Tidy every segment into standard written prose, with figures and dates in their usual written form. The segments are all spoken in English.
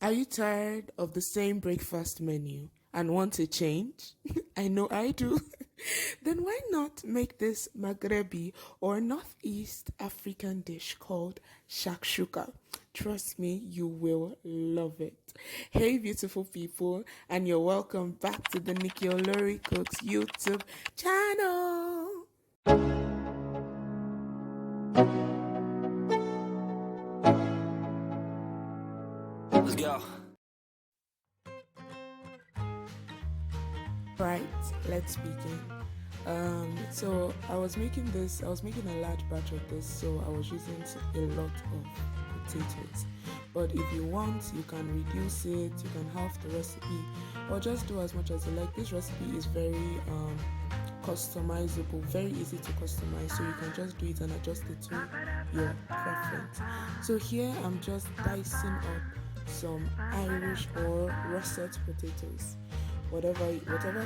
Are you tired of the same breakfast menu and want to change? I know I do. Then why not make this Maghrebi or Northeast African dish called Shakshouka? Trust me, you will love it. Hey, beautiful people, and you're welcome back to the Nikki Olori Cooks YouTube channel. Let's go. Right, let's begin. So I was making a large batch of this, so I was using a lot of potatoes. But if you want, you can reduce it, you can halve the recipe, or just do as much as you like. This recipe is very customizable, very easy to customize, so you can just do it and adjust it to your preference. So here I'm just dicing up some Irish or russet potatoes. Whatever,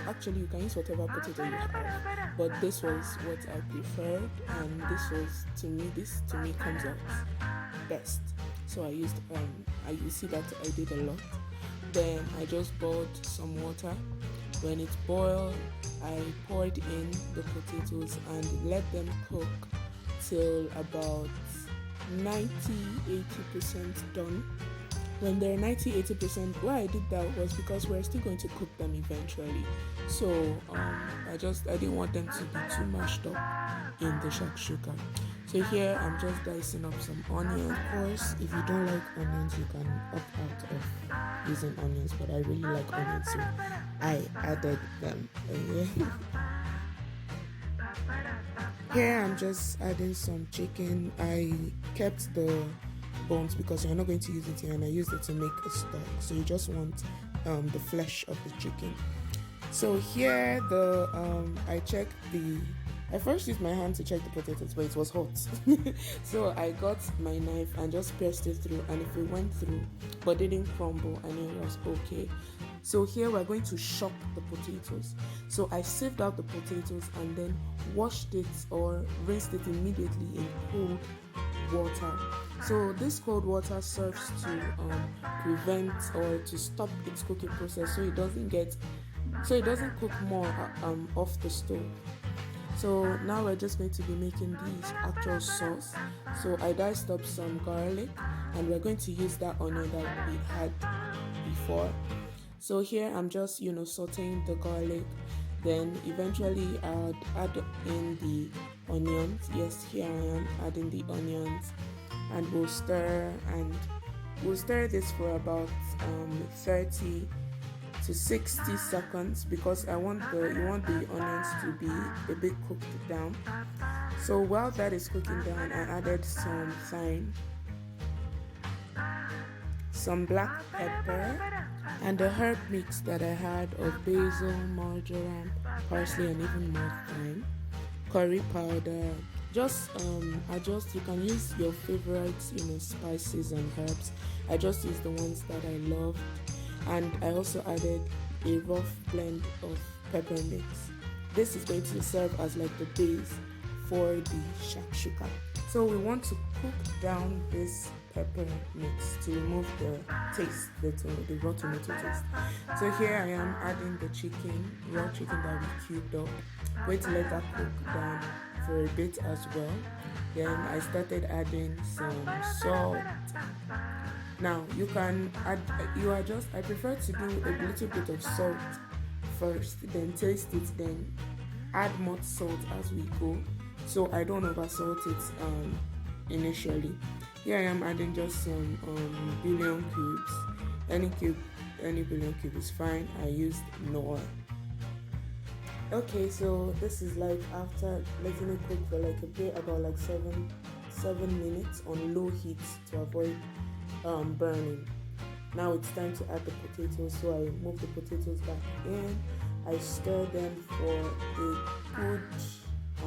actually you can use whatever potato you have, but this was what I preferred, and this to me comes out best. So I used you see that I did a lot. Then I just boiled some water. When it boiled, I poured in the potatoes and let them cook till about 90-80% done. When they're 90-80%, why I did that was because we're still going to cook them eventually. So I didn't want them to be too mashed up in the shakshouka. So here I'm just dicing up some onion. Of course, if you don't like onions, you can opt out of using onions, but I really like onions, so I added them. Here I'm just adding some chicken. I kept the bones because you're not going to use it here, and I used it to make a stock, so you just want the flesh of the chicken. So here I first used my hand to check the potatoes, but it was hot. So I got my knife and just pressed it through, and if it went through but didn't crumble, I knew it was okay. So here we're going to chop the potatoes. So I sieved out the potatoes and then washed it or rinsed it immediately in cold water. So this cold water serves to prevent or to stop its cooking process, so it doesn't cook more off the stove. So now we're just going to be making this actual sauce. So I diced up some garlic, and we're going to use that onion that we had before. So here I'm just sauteing the garlic. Then eventually I'll add in the onions. Yes, here I am adding the onions, and we'll stir this for about 30 to 60 seconds because you want the onions to be a bit cooked down. So while that is cooking down, I added some thyme, some black pepper, and the herb mix that I had of basil, marjoram, parsley, and even more thyme, curry powder. Just you can use your favorite spices and herbs. I just used the ones that I loved, and I also added a rough blend of pepper mix. This is going to serve as like the base for the shakshouka. So we want to cook down this pepper mix to remove the taste, the raw tomato taste. So here I am adding the raw chicken that we cubed up. Going to let that cook down for a bit as well. Then I started adding some salt. Now you can add, I prefer to do a little bit of salt first, then taste it, then add more salt as we go, so I don't over salt it initially. Here I am adding just some bouillon cubes. Any bouillon cube is fine. I used Knorr. Okay, so this is like after letting it cook for like a bit, about like 7 minutes on low heat to avoid burning. Now it's time to add the potatoes, so I move the potatoes back in. I stir them for a good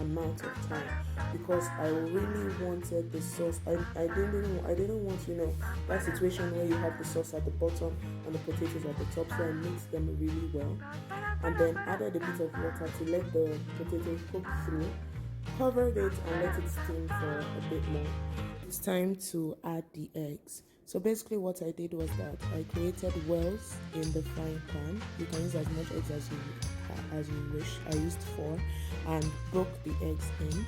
amount of time because I really wanted the sauce. I didn't want that situation where you have the sauce at the bottom and the potatoes at the top, so I mixed them really well and then added a bit of water to let the potatoes cook through, covered it and let it steam for a bit more. It's time to add the eggs. So basically what I did was that I created wells in the frying pan. You can use as much eggs as you wish. I used 4 and broke the eggs in.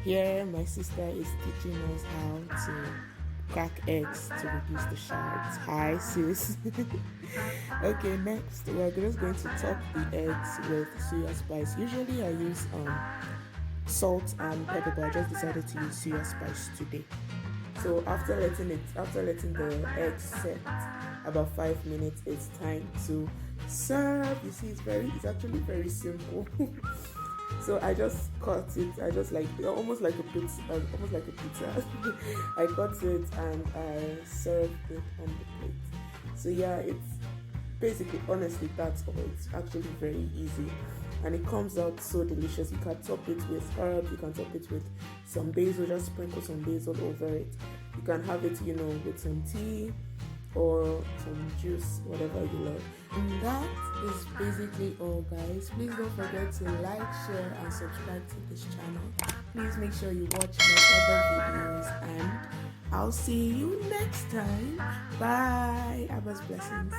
Here my sister is teaching us how to crack eggs to reduce the shards. Hi sis. Okay, next we're just going to top the eggs with suya spice. Usually I use salt and pepper, but I just decided to use suya spice today. So after letting the eggs set about 5 minutes, it's time to serve. You see, it's actually very simple. So I just cut it. I just almost like a pizza. I cut it and I served it on the plate. So yeah, it's basically, honestly, that's all. It's actually very easy. And it comes out so delicious. You can top it with herbs, you can top it with some basil, just sprinkle some basil over it. You can have it, with some tea or some juice, whatever you love. And that is basically all, guys. Please don't forget to like, share, and subscribe to this channel. Please make sure you watch my other videos, and I'll see you next time. Bye. Abba's blessings.